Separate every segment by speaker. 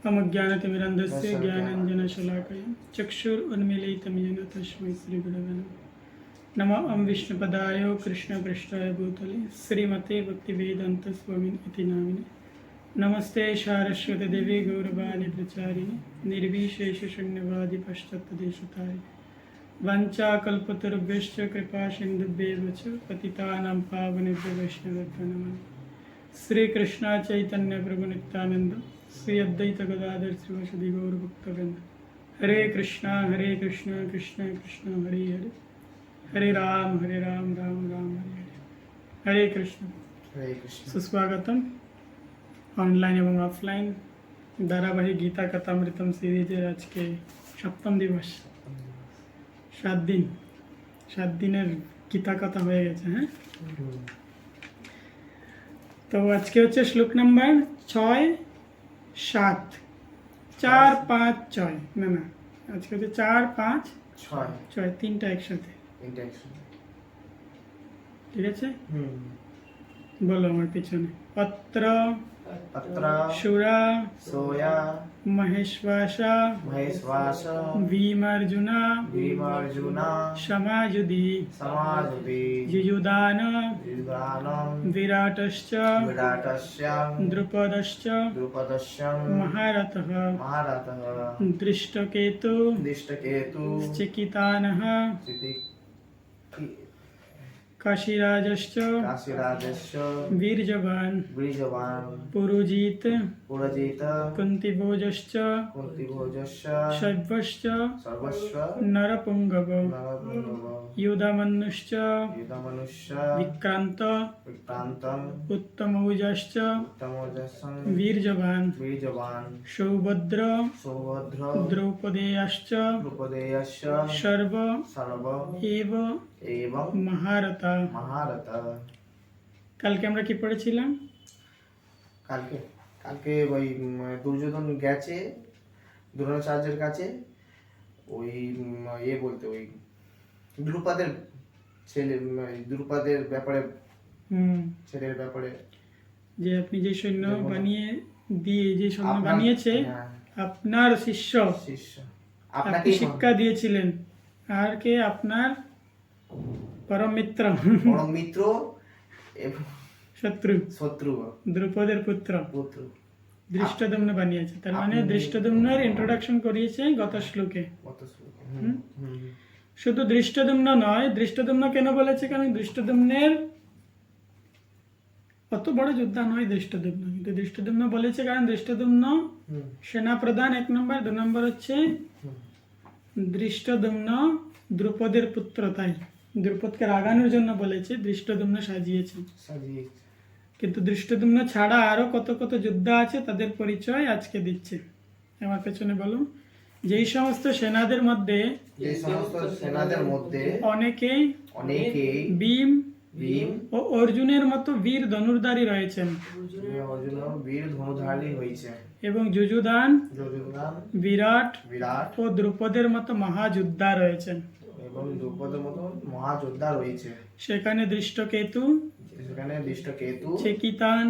Speaker 1: अमज्ञानतिमिरन्धस्य ज्ञानाञ्जनशलाकया चक्षुरुन्मीलितं येन तस्मै श्रीगुरवे नमः। नमः विष्णुपदाय कृष्णपृष्ठाय भूतले श्रीमते भक्तिवेदान्तस्वामिन् इति नामिने नमस्ते सारस्वती देवी गौरवाणी प्रचारिणे निर्विशेषशून्यवादी पश्चात्तदेशतारिणे वञ्चाकल्पतरुभ्यश्च कृपा सिन्धुभ्येव च पतितानां पावनेभ्यो वैष्णवेभ्यो नमः। श्री कृष्ण चैतन्य प्रभु नित्यानंद श्री अद्वैत गदाधर श्रीवासदि गौर भक्तवृंद। हरे कृष्णा कृष्ण कृष्ण हरे हरे, हरे राम राम राम हरे हरे। हरे कृष्ण। सुस्वागतम ऑनलाइन एवं ऑफलाइन धारावाहिक गीता कथामृतम सीरीजेर आज के सप्तम दिवस। 7 দিনের गीता कथा হয়ে গেছে। হ্যাঁ, तो आज के হচ্ছে শ্লোক নাম্বার 6, 7, 4, 5, 6 না না আজকে হচ্ছে 4, 5, 6 তিনটা একসাথে। ঠিক আছে, বলো আমার পিছনে। পত্র সুরা
Speaker 2: सोया
Speaker 1: महेश्वासा भीमार्जुना समाजुदी युयुधान विराटश्च द्रुपदश्च महारथः दृष्टकेतु चिकितानः काशीराजश्च वीरजवान पुरुजित कुंतीभोजश्च शैवश्च नरपुंगव युधामन्युश्च विक्रांत उत्तमौजाश्च वीरजवान सौभद्र द्रौपदेयाश्च सर्व एव महारथा। কালকে আমরা কি পড়েছিলাম?
Speaker 2: কালকে ওই দুর্যোধন গেছে দ্রোণাচার্যের কাছে, ওই বলতে ওই দ্রুপদের ব্যাপারে, ছেলের ব্যাপারে, যে
Speaker 1: আপনি যে সৈন্য বানিয়ে দিয়ে যে সৈন্য বানিয়েছে আপনার শিষ্য আপনাকে শিক্ষা দিয়েছিলেন, আর কে আপনার परम मित्र शत्रु দ্রুপদের পুত্র দৃষ্টদ্যম্ন বানিয়েছে। তার মানে দৃষ্টদ্যম্নের ইন্ট্রোডাকশন করিয়েছে গত শ্লোকে। শুধু দৃষ্টদ্যম্ন নয়, দৃষ্টদ্যম্ন কেন বলেছে? কারণ দৃষ্টদ্যম্নের অত বড় যোদ্ধা নয় দৃষ্টদ্যম্ন, কিন্তু দৃষ্টদ্যম্ন বলেছে কারণ দৃষ্টদ্যম্ন সেনা প্রধান 1 নম্বর, 2 নম্বর হচ্ছে দৃষ্টদ্যম্ন দ্রুপদের পুত্র, তাই দ্রুপদকে রাগানোর জন্য বলেছে দৃষ্টদ্যম্ন সাজিয়েছে। কিন্তু দৃষ্টদ্যম্ন ছাড়া আরো কত কত যোদ্ধা আছে, তাদের পরিচয় আজকে দিচ্ছে। আমার পেছনে বলো। যেই সমস্ত সেনাদের মধ্যে অনেকে ভীম ও অর্জুনের মতো বীর ধনুর্ধারী রয়েছেন, এবং যুযুধান বিরাট ও দ্রুপদের মতো মহাযোদ্ধা রয়েছেন, সেখানে দৃষ্টকেতু, চেকিতান,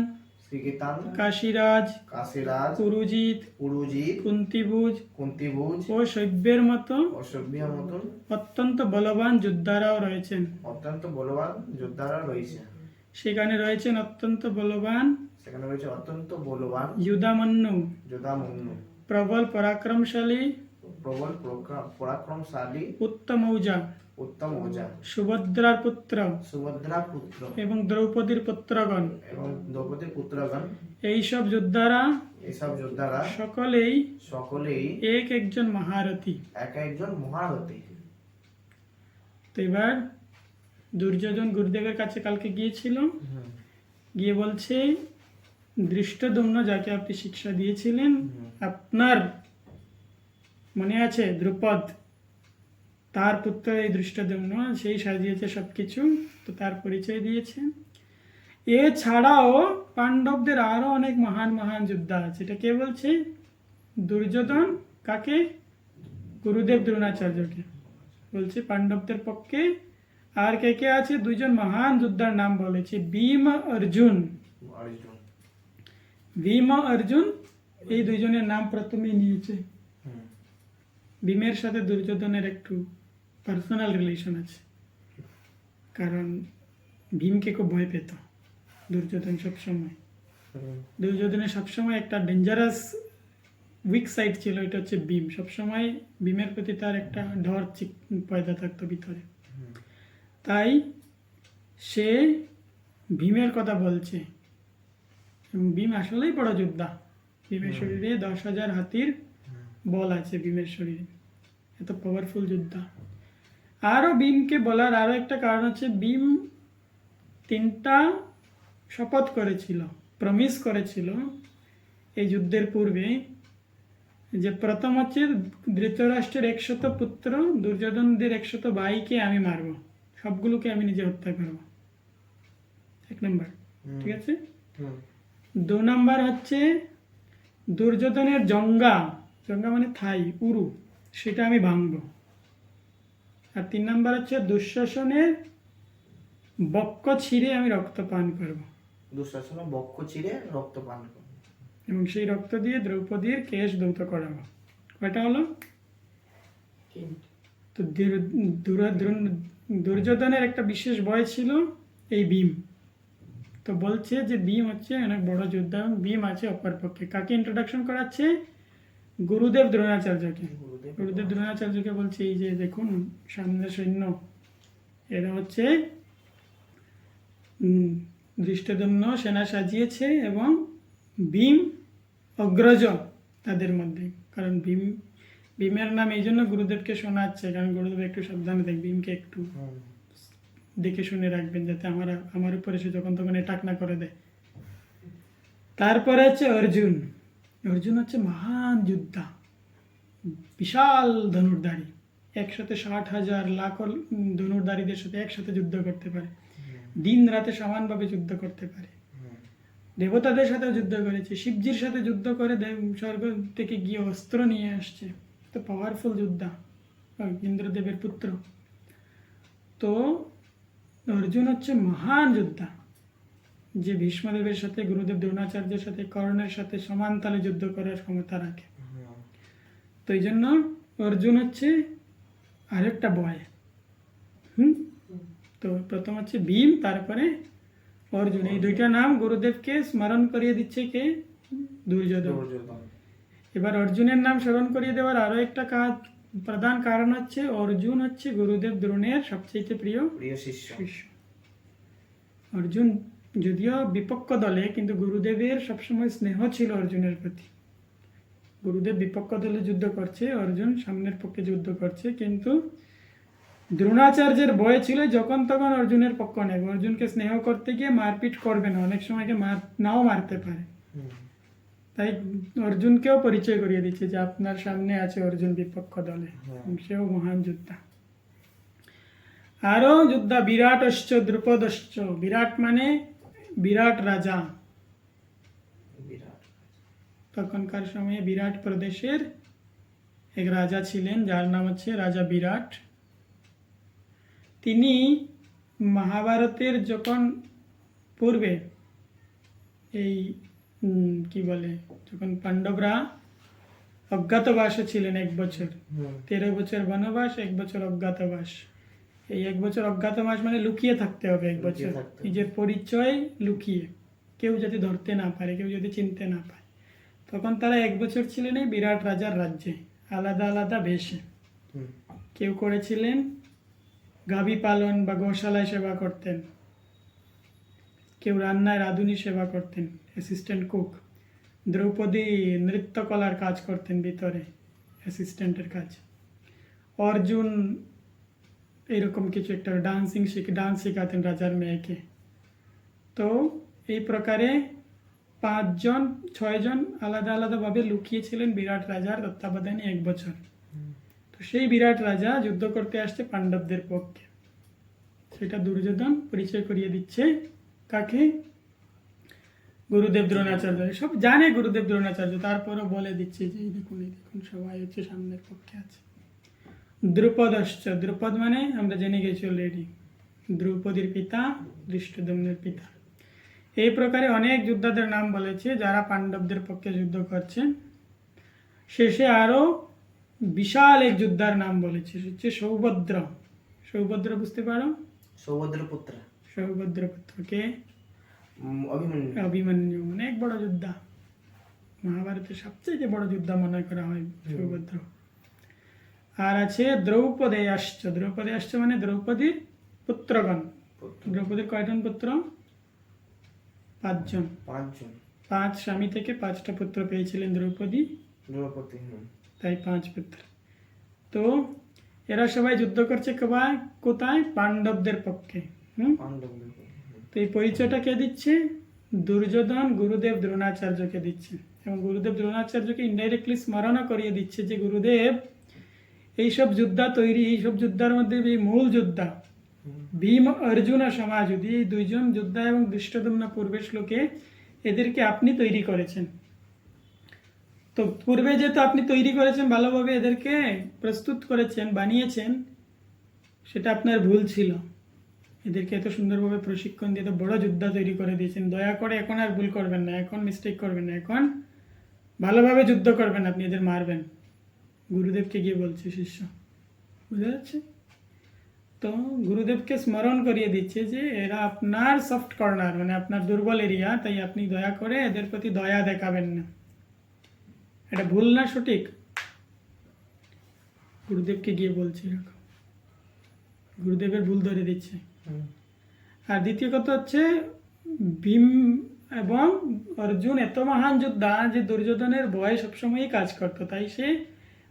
Speaker 1: কাশীরাজ, পুরুজিত, কুন্তিভোজ ও শৈব্যের মতো অত্যন্ত বলবান যোদ্ধারাও রয়েছেন। সেখানে রয়েছেন অত্যন্ত বলবান युधामन्यु प्रबल पराक्रमशाली उत्तमौजा সুভদ্রার পুত্র এবং দ্রৌপদীর পুত্রগণ, এইসব যোদ্ধারা সকলেই একজন মহারথী। তো এবার দুর্যোধন গুরুদেবের কাছে কালকে গিয়েছিল, গিয়ে বলছে দৃষ্টদ্যম্ন যাকে আপনি শিক্ষা দিয়েছিলেন, আপনার মনে আছে দ্রুপদ, তার পুত্র এই দৃষ্টদ্যম্ন, সেই সাজিয়েছে সবকিছু। তো তার পরিচয় দিয়েছে। এছাড়াও পাণ্ডবদের আরো অনেক মহান মহান যোদ্ধা আছে। এটা কে বলছে? দুর্যোধন কাকে? গুরুদেব দ্রোণাচার্যকে বলছে পাণ্ডবদের পক্ষে আর কে কে আছে? 2 জন মহান যোদ্ধার নাম বলেছে, ভীম অর্জুন এই দুইজনের নাম প্রথমেই নিয়েছে।
Speaker 2: হুম।
Speaker 1: ভীমের সাথে দুর্যোধনের একটু পার্সোনাল রিলেশন আছে, কারণ ভীমকে খুব ভয় পেত দুর্যোধন সবসময়।
Speaker 2: হুম।
Speaker 1: দুর্যোধনের সবসময় একটা ডেঞ্জারাস উইক সাইড ছিল, এটা হচ্ছে ভীম। সবসময় ভীমের প্রতি তার একটা ডর পয়দা থাকতো ভিতরে।
Speaker 2: হুম।
Speaker 1: তাই সে ভীমের কথা বলছে, এবং ভীম আসলেই বড় যোদ্ধা। ভীমের শরীরে 10,000 হাতির বল আছে, ভীমের শরীরে এত পাওয়ারফুল যোদ্ধা। আরও ভীমকে বলার আরও একটা কারণ হচ্ছে, ভীম 3টা শপথ করেছিল, প্রমিস করেছিল এই যুদ্ধের পূর্বে, যে প্রথম হচ্ছে ধৃতরাষ্ট্রের 100 পুত্র, দুর্যোধনদের 100 ভাইকে আমি মারব, সবগুলোকে আমি নিজে হত্যা করব, 1 নম্বর। ঠিক আছে।
Speaker 2: হুম।
Speaker 1: 2 নম্বর হচ্ছে দুর্যোধনের জঙ্গা মানে থাই, উরু, সেটা আমি ভাঙব। আর 3 নম্বর হচ্ছে দুঃশাসনের বক্ষ ছিঁড়ে আমি রক্ত পান করব,
Speaker 2: দুঃশাসন বক্ষ চিরে রক্ত পান করে।
Speaker 1: এবং সেই রক্ত দিয়ে দ্রৌপদীর কেশ ধৌত করাবো। কয়টা হলো? তো দুর্যোধনের একটা বিশেষ ভয় ছিল এই ভীম। তো বলছে যে ভীম হচ্ছে অনেক বড় যোদ্ধা, এবং ভীম আছে অপর পক্ষে। কাকে ইন্ট্রোডাকশন করাচ্ছে? গুরুদেব দ্রোণাচার্যকে। গুরুদেব দ্রোণাচার্যকে বলছে, এই যে দেখুন সামনে সৈন্য, এরা হচ্ছে ধৃষ্টদ্যুম্ন সেনা সাজিয়েছে, এবং ভীম অগ্রজ তাদের মধ্যে। কারণ ভীমের নাম এই জন্য গুরুদেবকে শোনাচ্ছে, কারণ গুরুদেব একটু সাবধানে দেখ, ভীমকে একটু দেখে শুনে রাখবেন, যাতে আমার উপরে সে যখন তখন অ্যাটাক না করে দেয়। তারপরে হচ্ছে অর্জুন। অর্জুন হচ্ছে মহান যোদ্ধা, বিশাল ধনুর্ধারী, একসাথে 60,000 লাখ ধনুর্ধারীদের সাথে একসাথে যুদ্ধ করতে পারে, দিন রাতে সমানভাবে যুদ্ধ করতে পারে। দেবতাদের সাথে যুদ্ধ করেছে, শিবজির সাথে যুদ্ধ করে স্বর্গ থেকে গিয়ে অস্ত্র নিয়ে আসছে। তো পাওয়ারফুল যোদ্ধা, ইন্দ্রদেবের পুত্র। তো অর্জুন হচ্ছে মহান যোদ্ধা, যে ভীষ্মদেবের সাথে, গুরুদেব দ্রোণাচার্যের সাথে, কর্ণের সাথে সমান তালে যুদ্ধ করার ক্ষমতা রাখে। তো এই জন্য অর্জুন হচ্ছে আরেকটা বয়। তো প্রথম হচ্ছে ভীম, তারপরে অর্জুন। এই 2টা নাম গুরুদেবকে স্মরণ করিয়ে দিচ্ছে কে? দুর্যোধন। এবার অর্জুনের নাম স্মরণ করিয়ে দেওয়ার আরো একটা প্রধান কারণ হচ্ছে, অর্জুন হচ্ছে গুরুদেব দ্রোণের সবচেয়ে প্রিয় শিষ্য। অর্জুন যদিও বিপক্ষ দলে, কিন্তু গুরুদেবের সবসময় স্নেহ ছিল অর্জুনের প্রতি। গুরুদেব বিপক্ষ দলে যুদ্ধ করছে, অর্জুন সামনের পক্ষে যুদ্ধ করছে, কিন্তু দ্রোণাচার্যের ভয় ছিল যখন তখন অর্জুনের পক্ষ নেবে। অর্জুনকে স্নেহ করতে গিয়ে মারপিট করবে না, অনেক সময়কে নাও মারতে পারে। তাই অর্জুনকেও পরিচয় করিয়ে দিচ্ছে যে আপনার সামনে আছে অর্জুন বিপক্ষ দলে, সেও মহান যোদ্ধা। আরো যোদ্ধা বিরাটশ্চ দ্রুপদশ্চ। বিরাট মানে বিরাট রাজা। তখনকার সময়ে বিরাট প্রদেশের এক রাজা ছিলেন, যার নাম হচ্ছে রাজা বিরাট। তিনি মহাভারতের যখন পূর্বে এই যখন পাণ্ডবরা অজ্ঞাতবাসে ছিলেন 1 বছর, 13 বছর বনবাস, 1 বছর অজ্ঞাতবাস। এই 1 বছর অজ্ঞাতবাস মানে লুকিয়ে থাকতে হবে 1 বছর, নিজের পরিচয় লুকিয়ে, কেউ যদি ধরতে না পারে, কেউ যদি চিনতে না পারে। তখন তারা 1 বছর ছিলেন এই বিরাট রাজার রাজ্যে, আলাদা আলাদা বেশে। কেউ করেছিলেন গাভী পালন বা গোশালায় সেবা করতেন, কেউ রান্নায় রাঁধুনি সেবা করতেন, অ্যাসিস্ট্যান্ট কুক। দ্রৌপদী নৃত্যকলার কাজ করতেন ভিতরে, অ্যাসিস্ট্যান্টের কাজ। অর্জুন এরকম কিছু একটা ডান্স শেখাতেন রাজার মেয়েকে। তো এই প্রকারে 5-6 জন আলাদা আলাদাভাবে লুকিয়েছিলেন বিরাট রাজার তত্ত্বাবধানে 1 বছর। তো সেই বিরাট রাজা যুদ্ধ করতে আসছে পাণ্ডবদের পক্ষে, সেটা দুর্যোধন পরিচয় করিয়ে দিচ্ছে কাকে? গুরুদেব দ্রোণাচার্য। সব জানে গুরুদেব দ্রোণাচার্য, তারপরও বলে দিচ্ছে যে দেখুন সবাই হচ্ছে সামনের পক্ষে আছে। দ্রুপদশ্চ। দ্রুপদ মানে আমরা জেনে গেছি অলরেডি, দ্রৌপদীর পিতা, ধৃষ্টদ্যুম্নের পিতা। এই প্রকারে অনেক যোদ্ধাদের নাম বলেছে যারা পাণ্ডবদের পক্ষে যুদ্ধ করছেন। শেষে আরো বিশাল এক যোদ্ধার নাম বলেছে, সে হচ্ছে সৌভদ্র। সৌভদ্র বুঝতে পারো?
Speaker 2: সৌভদ্র পুত্র
Speaker 1: সৌভদ্র পুত্রকে
Speaker 2: অভিমন্যু।
Speaker 1: অভিমন্যু অনেক বড় যোদ্ধা, মহাভারতের সবচেয়ে বড় যোদ্ধা মনে করা হয় সৌভদ্র। আর আছে দ্রৌপদেয়াশ্চ। দ্রৌপদেয়াশ্চ মানে দ্রৌপদীর পুত্রগণ। দ্রৌপদীর কয়জন পুত্র? 5 জন।
Speaker 2: 5 জন।
Speaker 1: 5 স্বামী থেকে 5টা পুত্র পেয়েছিলেন দ্রৌপদী,
Speaker 2: দ্রৌপদী।
Speaker 1: তাই 5 পুত্র। তো এরা সবাই যুদ্ধ করছে কোথায়? পাণ্ডবদের পক্ষে।
Speaker 2: পাণ্ডবদের।
Speaker 1: তো এই পরিচয়টা কে দিচ্ছে? দুর্যোধন গুরুদেব দ্রোণাচার্যকে দিচ্ছে, এবং গুরুদেব দ্রোণাচার্যকে ইনডাইরেক্টলি স্মরণও করিয়ে দিচ্ছে যে গুরুদেব এইসব যোদ্ধা তৈরি, এইসব যোদ্ধার মধ্যে এই মূল যোদ্ধা ভীম অর্জুন আর সমাযুধি, এই 2 জন যোদ্ধা এবং ধৃষ্টদ্যুম্ন পূর্বের শ্লোকে এদেরকে আপনি তৈরি করেছেন। তো পূর্বে যেহেতু আপনি তৈরি করেছেন, ভালোভাবে এদেরকে প্রস্তুত করেছেন, বানিয়েছেন, সেটা আপনার ভুল ছিল। এদেরকে এত সুন্দরভাবে প্রশিক্ষণ দিয়ে তো বড় যোদ্ধা তৈরি করে দিয়েছেন। দয়া করে এখন আর ভুল করবেন না, এখন মিস্টেক করবেন না, এখন ভালোভাবে যুদ্ধ করবেন, আপনি এদের মারবেন। গুরুদেবকে গিয়ে বলছে শিষ্য, বুঝা যাচ্ছে? তো গুরুদেবকে স্মরণ করিয়ে দিচ্ছে যে এরা আপনার সফট কর্নার, মানে আপনার দুর্বল এরিয়া, তাই আপনি দয়া করে এদের প্রতি দয়া দেখাবেন না। এটা ভুল না সঠিক? গুরুদেবকে গিয়ে বলছে এরকম, গুরুদেবের ভুল ধরে দিচ্ছে। আর দ্বিতীয় কথা হচ্ছে ভীম এবং অর্জুন এত মহান যোদ্ধা যে দুর্যোধনের ভয় সবসময়ই কাজ করতো, তাই সে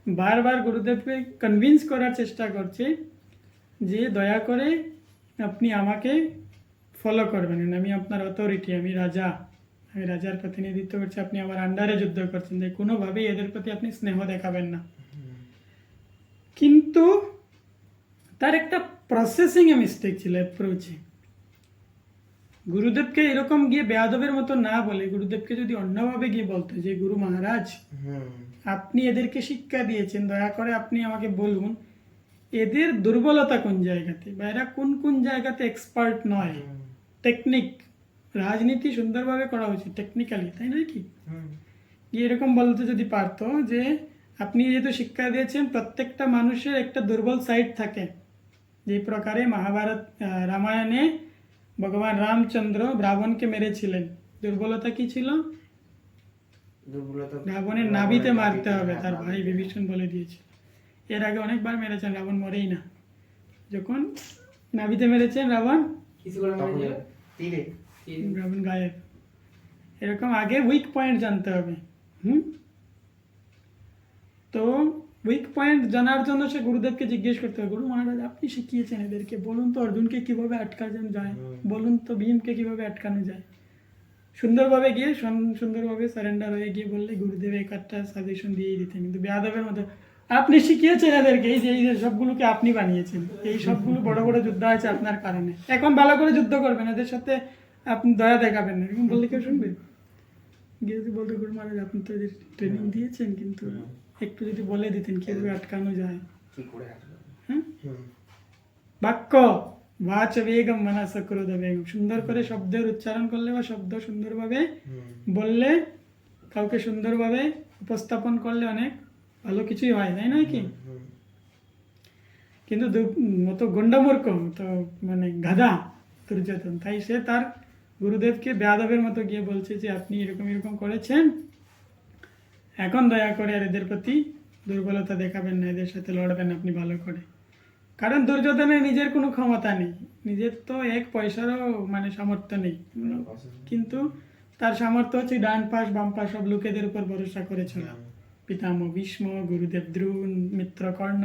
Speaker 1: বারবার গুরুদেবকে কনভিন্স করার চেষ্টা করছে যে দয়া করে আপনি আমাকে ফলো করবেন, আমি আপনার অথরিটি, আমি রাজা, আমি রাজার প্রতিনিধিত্ব করছি, আপনি আমার আন্ডারে যুদ্ধ করছেন, তাই কোনোভাবেই এদের প্রতি আপনি স্নেহ দেখাবেন না। কিন্তু তার একটা প্রসেসিংয়ে মিস্টেক ছিল, অ্যাপ্রোচে। গুরুদেবকে এরকম গিয়ে বেয়াদবের মতো না বলে গুরুদেবকে যদি অন্যভাবে গিয়ে বলতো যে গুরু মহারাজ আপনি এদেরকে শিক্ষা দিয়েছেন, দয়া করে আপনি আমাকে বলুন এদের দুর্বলতা কোন জায়গাতে, বা এরা কোন কোন জায়গাতে এক্সপার্ট নয়। টেকনিক, রাজনীতি সুন্দরভাবে করা উচিত টেকনিক্যালি, তাই নয় কি? এরকম বলতে যদি পারতো যে আপনি যেহেতু শিক্ষা দিয়েছেন প্রত্যেকটা মানুষের একটা দুর্বল সাইড থাকে, যে প্রকারে মহাভারত রামায়ণে ভগবান রামচন্দ্র রাবণকে মেরেছিলেন, দুর্বলতা কি ছিল? রাবণের নাভিতে মারতে হবে, তার ভাই বিভীষণ বলে দিয়েছিল। এর আগে অনেকবার মেরেছেন, রাবণ মরেই না। যখন নাভিতে মেরেছেন রাবণ রাবণ গায়েব। এরকম আগে উইক পয়েন্ট জানতে হবে। তো উইক পয়েন্ট জানার জন্য সে গুরুদেবকে জিজ্ঞেস করতে হবে, গুরু মহারাজ আপনি শিখিয়েছেন এদেরকে, বলুন তো অর্জুনকে কিভাবে আটকানো যায়, বলুন তো ভীমকে কিভাবে আটকানো যায়। সুন্দরভাবে গিয়ে সুন্দরভাবে সারেন্ডার হয়ে গিয়ে বললে গুরুদেব এক একটা সাজেশন দিয়েই দিতেন। কিন্তু বেয়াদবের মতো আপনি শিখিয়েছেন এদেরকে, এই যে সবগুলোকে আপনি বানিয়েছেন, এই সবগুলো বড় বড় যুদ্ধ আছে আপনার কারণে, এখন ভালো করে যুদ্ধ করবেন, এদের সাথে আপনি দয়া দেখাবেন না, এরকম বললে কেউ শুনবে? গিয়ে যদি বলতে গুরু মহারাজ আপনি তো এদের ট্রেনিং দিয়েছেন, কিন্তু একটু যদি বলে দিতেন কিভাবে আটকানো যায়। হ্যাঁ, বাক্য বাচ বেগম মানস ক্রোধ বেগম, সুন্দর করে শব্দের উচ্চারণ করলে বা শব্দ সুন্দরভাবে বললে, কাউকে সুন্দরভাবে উপস্থাপন করলে অনেক ভালো কিছুই হয়, তাই নয় কি? কিন্তু মতো গন্ডামূর্খ, তো মানে গাধা দুর্যোধন, তাই সে তার গুরুদেবকে বেয়াদবের মতো গিয়ে বলছে যে আপনি এরকম এরকম করেছেন, এখন দয়া করে আর এদের প্রতি দুর্বলতা দেখাবেন না, এদের সাথে লড়বেন আপনি ভালো করে। কারণ দুর্যোধনের নিজের কোনো ক্ষমতা নেই, নিজের তো এক পয়সারও মানে সামর্থ্য নেই, কিন্তু তার সামর্থ্য হচ্ছে ডান পাশ বাম পাশ সব লোকেদের উপর ভরসা করে চলা। পিতামহ ভীষ্ম, গুরুদেব দ্রোণ, মিত্র কর্ণ,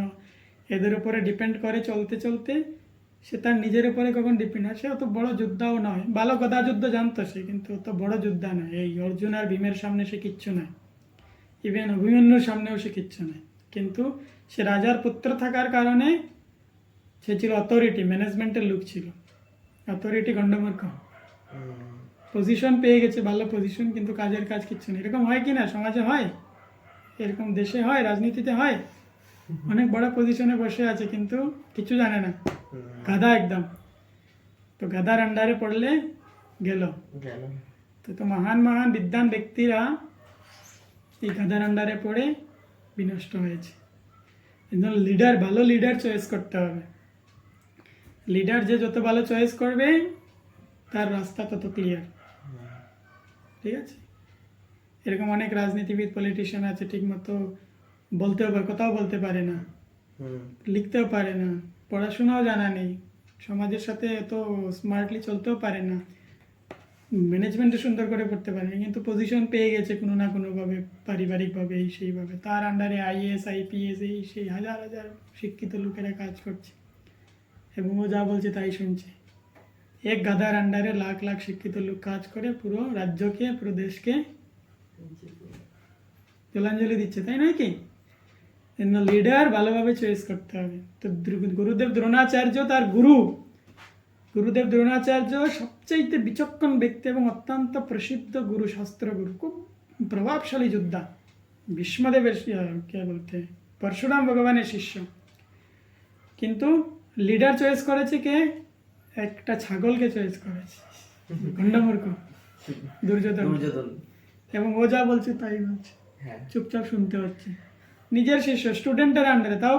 Speaker 1: এদের উপরে ডিপেন্ড করে চলতে চলতে সে তার নিজের উপরে কখন ডিপেন্ড হয়। সে অত বড় যোদ্ধাও নয়, ভালো গদা যুদ্ধ জানতো সে, কিন্তু অত বড় যোদ্ধা নয়। এই অর্জুন আর ভীমের সামনে সে কিচ্ছু নয়, ইভেন অভিমন্যুর সামনেও সে কিচ্ছু নয়। কিন্তু সে রাজার পুত্র থাকার কারণে সে ছিল অথরিটি, ম্যানেজমেন্টের লোক ছিল, অথরিটি গন্ডমূর্খ, পজিশন পেয়ে গেছে, ভালো পজিশন, কিন্তু কাজের কাজ কিচ্ছু নেই। এরকম হয় কি না, সমাজে হয়, এরকম দেশে হয়, রাজনীতিতে হয়, অনেক বড় পজিশনে বসে আছে কিন্তু কিছু জানে না, গাধা একদম। তো গাধার আন্ডারে পড়লে গেল।
Speaker 2: গেল।
Speaker 1: তো মহান মহান বিদ্বান ব্যক্তিরা এই গাধার আন্ডারে পড়ে বিনষ্ট হয়েছে। লিডার, ভালো লিডার চয়েস করতে হবে। লিডার যে যত ভালো চয়েস করবে তার রাস্তা তত ক্লিয়ার। ঠিক আছে? এরকম অনেক রাজনীতিবিদ, পলিটিশিয়ান আছে, ঠিক মতো বলতেও পারে, কথাও বলতে পারে না, লিখতেও পারে না, পড়াশোনাও জানা নেই, সমাজের সাথে এত স্মার্টলি চলতেও পারে না, ম্যানেজমেন্টও সুন্দর করে করতে পারে না, কিন্তু পজিশন পেয়ে গেছে কোনো না কোনোভাবে, পারিবারিকভাবে, এই সেইভাবে। তার আন্ডারে আইএএস, আইপিএস, এই সেই হাজার হাজার শিক্ষিত লোকেরা কাজ করছে এবং ও যা বলছে তাই শুনছে। এক গাধার আন্ডারে লাখ লাখ শিক্ষিত লোক কাজ করে পুরো রাজ্যকে, পুরো দেশকে জলাঞ্জলি দিচ্ছে, তাই নয় কি? লিডার ভালোভাবে চয়েস করতে হবে। তো গুরুদেব দ্রোণাচার্য, তার গুরুদেব দ্রোণাচার্য সবচেয়ে বিচক্ষণ ব্যক্তি এবং অত্যন্ত প্রসিদ্ধ গুরু, শাস্ত্রগুরু, খুব প্রভাবশালী যোদ্ধা। ভীষ্মদেবের কে বলতে পরশুরাম ভগবানের শিষ্য। কিন্তু লিডার চয়েস করেছে কে? একটা ছাগলকে চয়েস করেছে, গন্ডমূর্খ দুর্যোধন। এবং ও যা বলছে তাই বলছে, চুপচাপ শুনতে হচ্ছে। নিজের শিষ্য, স্টুডেন্টের আন্ডারে, তাও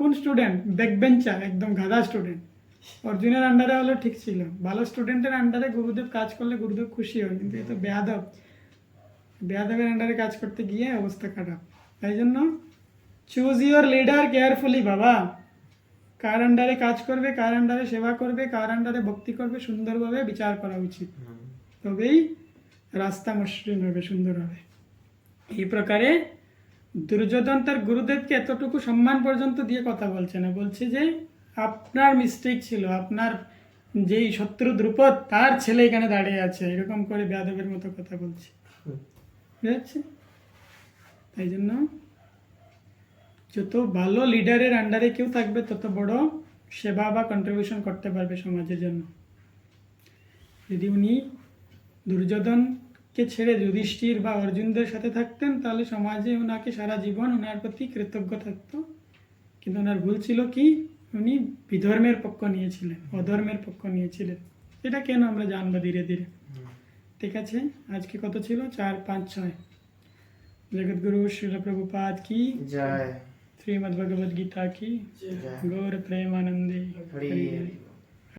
Speaker 1: কোন স্টুডেন্ট? ব্যাকবেঞ্চার, একদম গাধা স্টুডেন্ট। অর্জুনের আন্ডারে হলে ঠিক ছিল, ভালো স্টুডেন্টের আন্ডারে গুরুদেব কাজ করলে গুরুদেব খুশি হয়, কিন্তু এ তো বেয়াদবের আন্ডারে কাজ করতে গিয়ে অবস্থা খারাপ। তাই জন্য চুজ ইউর লিডার কেয়ারফুলি বাবা। কার আন্ডারে কাজ করবে, কার আন্ডারে সেবা করবে, কার আন্ডারে ভক্তি করবে, সুন্দরভাবে বিচার করা উচিত, তবেই রাস্তা মসৃণ হবে, সুন্দর হবে। এই প্রকারে দুর্যোধন তার গুরুদেবকে এতটুকু সম্মান পর্যন্ত দিয়ে কথা বলছে না, বলছে যে আপনার মিস্টেক ছিল, আপনার যেই শত্রু দ্রুপদ, তার ছেলে এখানে দাঁড়িয়ে আছে, এরকম করে বেয়াদবের মতো কথা বলছে। বুঝাচ্ছে? তাই জন্য যত ভালো লিডারের আন্ডারে কেউ থাকবে তত বড় সেবা বা কন্ট্রিবিউশন করতে পারবে সমাজের জন্য। যদি উনি দুর্যোধনকে ছেড়ে যুধিষ্ঠির বা অর্জুনদের সাথে থাকতেন, তাহলে সমাজে ওনাকে সারা জীবন ওনার প্রতি কৃতজ্ঞ থাকতো। কিন্তু ওনার ভুল ছিল কি? উনি বিধর্মের পক্ষ নিয়েছিলেন, অধর্মের পক্ষ নিয়েছিলেন। এটা কেন আমরা জানবো ধীরে ধীরে। ঠিক আছে, আজকে কত ছিল? 4, 5, 6। जगतगुरु श्रील प्रभुपाद की
Speaker 2: जय।
Speaker 1: श्रीमद् भगवद गीता की गौर प्रेमानंदे
Speaker 2: हरि।